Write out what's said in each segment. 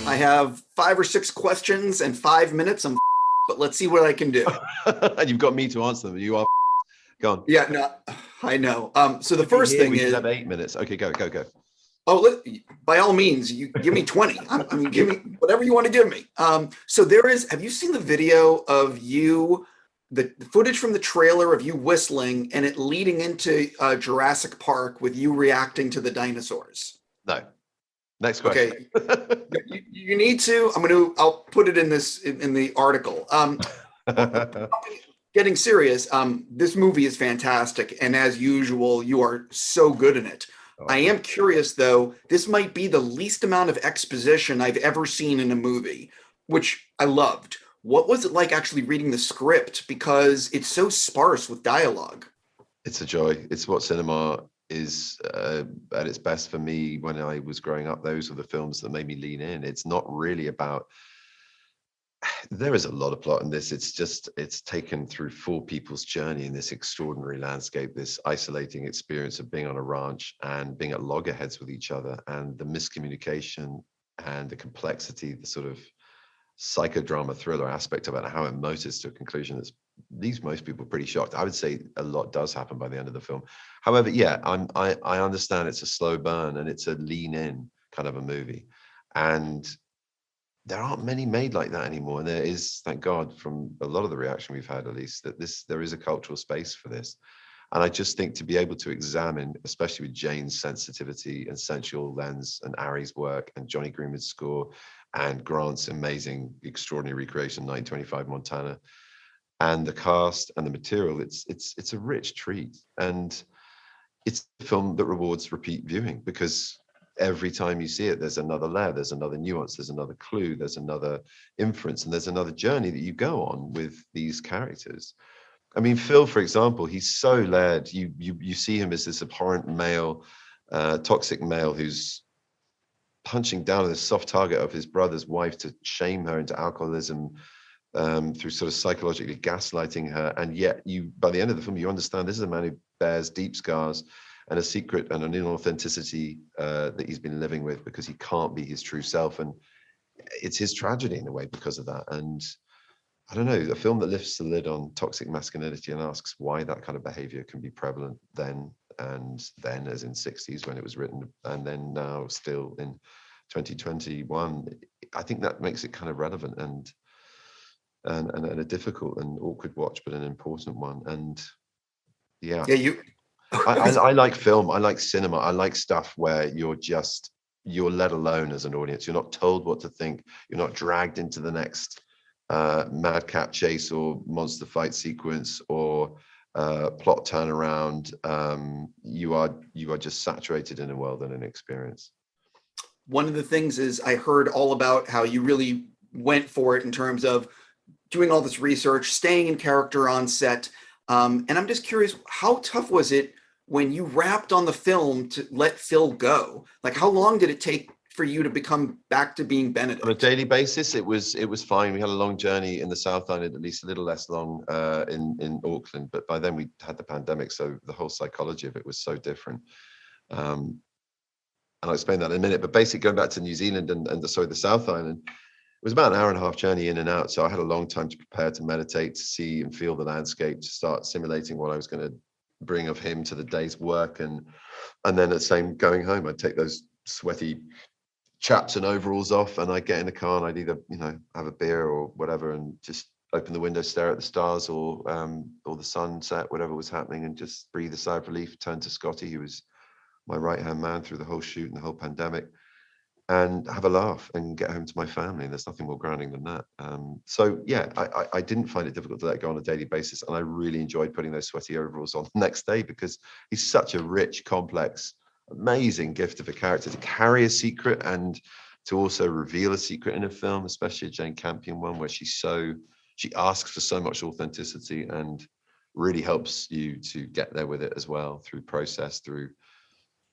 I have 5 or 6 questions and 5 minutes. But let's see what I can do. And you've got me to answer them. You are gone. Yeah, no, I know. So the If you're first here, thing we is, should have 8 minutes. Okay, go. oh, by all means, you give me 20. I mean, give me whatever you want to give me. So there is. Have you seen the video of you, the footage from the trailer of you whistling and it leading into Jurassic Park with you reacting to the dinosaurs? No. Next question. Okay, you need to. I'll put it in the article. Getting serious, this movie is fantastic, and as usual, you are so good in it. I am curious, though, this might be the least amount of exposition I've ever seen in a movie, which I loved. What was it like actually reading the script? Because it's so sparse with dialogue. It's a joy. It's what cinema is at its best for me when I was growing up. Those are the films that made me lean in. It's not really about, there is a lot of plot in this. It's taken through 4 people's journey in this extraordinary landscape, this isolating experience of being on a ranch and being at loggerheads with each other, and the miscommunication and the complexity, the sort of psychodrama thriller aspect of it, and how it motors to a conclusion that leaves most people pretty shocked. I would say a lot does happen by the end of the film. However, yeah, I understand it's a slow burn and it's a lean in kind of a movie, and there aren't many made like that anymore. And there is, thank God, from a lot of the reaction we've had, at least, that there is a cultural space for this. And I just think to be able to examine, especially with Jane's sensitivity and sensual lens, and Ari's work, and Jonny Greenwood's score, and Grant's amazing, extraordinary recreation, 1925 Montana, and the cast and the material, it's a rich treat. And it's a film that rewards repeat viewing, because every time you see it, there's another layer, there's another nuance, there's another clue, there's another inference, and there's another journey that you go on with these characters. I mean, Phil, for example, he's so layered. You see him as this abhorrent male, toxic male who's punching down on the soft target of his brother's wife to shame her into alcoholism, through sort of psychologically gaslighting her. And yet by the end of the film, you understand this is a man who bears deep scars and a secret and an inauthenticity that he's been living with, because he can't be his true self. And it's his tragedy in a way because of that. And I don't know, a film that lifts the lid on toxic masculinity and asks why that kind of behavior can be prevalent then, and then as in 60s when it was written, and then now still in 2021. I think that makes it kind of relevant and a difficult and awkward watch, but an important one. And yeah, I like film. I like cinema. I like stuff where you're let alone as an audience. You're not told what to think. You're not dragged into the next madcap chase or monster fight sequence or plot turnaround. You are just saturated in a world and an experience. One of the things is I heard all about how you really went for it in terms of doing all this research, staying in character on set. And I'm just curious, how tough was it when you wrapped on the film to let Phil go? Like, how long did it take for you to become back to being Benedict? On a daily basis, it was fine. We had a long journey in the South Island, at least a little less long in Auckland, but by then we had the pandemic, so the whole psychology of it was so different. And I'll explain that in a minute. But basically, going back to New Zealand and the South Island, it was about an hour and a half journey in and out. So I had a long time to prepare, to meditate, to see and feel the landscape, to start simulating what I was going to bring of him to the day's work. And then at the same going home, I'd take those sweaty chaps and overalls off, and I'd get in the car and I'd either, have a beer or whatever, and just open the window, stare at the stars or the sunset, whatever was happening, and just breathe a sigh of relief, turn to Scotty, who was my right-hand man through the whole shoot and the whole pandemic, and have a laugh and get home to my family. And there's nothing more grounding than that. So yeah, I didn't find it difficult to let go on a daily basis. And I really enjoyed putting those sweaty overalls on the next day, because he's such a rich, complex, amazing gift of a character to carry a secret and to also reveal a secret in a film, especially a Jane Campion one, where she asks for so much authenticity and really helps you to get there with it as well, through process, through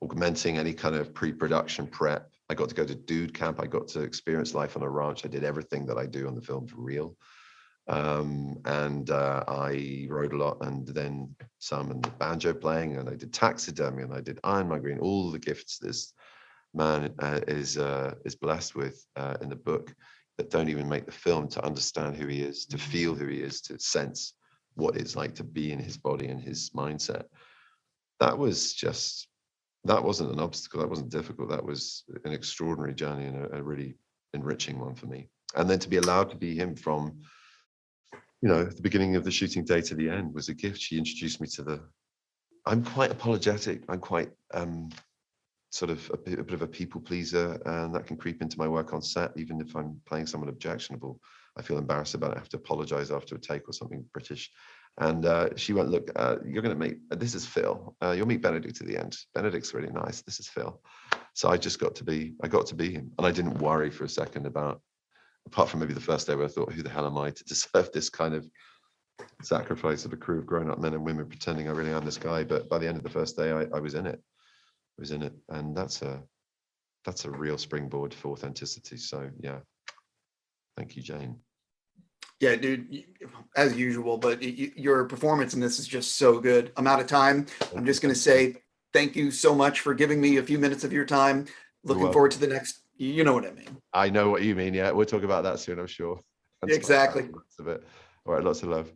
augmenting any kind of pre-production prep. I got to go to dude camp. I got to experience life on a ranch. I did everything that I do on the film for real. And I wrote a lot, and then some, and the banjo playing, and I did taxidermy, and I did Iron Migraine, all the gifts this man is blessed with in the book that don't even make the film, to understand who he is, to feel who he is, to sense what it's like to be in his body and his mindset. That wasn't an obstacle. That wasn't difficult. That was an extraordinary journey and a really enriching one for me. And then to be allowed to be him from, the beginning of the shooting day to the end was a gift. She introduced me to I'm quite apologetic. I'm quite sort of a bit of a people pleaser, and that can creep into my work on set. Even if I'm playing someone objectionable, I feel embarrassed about it. I have to apologize after a take or something British. And she went, look, you're going to meet, this is Phil. You'll meet Benedict at the end. Benedict's really nice. This is Phil. So I got to be him. And I didn't worry for a second about, apart from maybe the first day where I thought, who the hell am I to deserve this kind of sacrifice of a crew of grown-up men and women pretending I really am this guy. But by the end of the first day, I was in it. And that's a real springboard for authenticity. So yeah, thank you, Jane. Yeah, dude, as usual, but your performance in this is just so good. I'm out of time. I'm just going to say thank you so much for giving me a few minutes of your time. Looking forward to the next, you know what I mean. I know what you mean. Yeah, we'll talk about that soon, I'm sure. Exactly. Lots of it. All right, lots of love.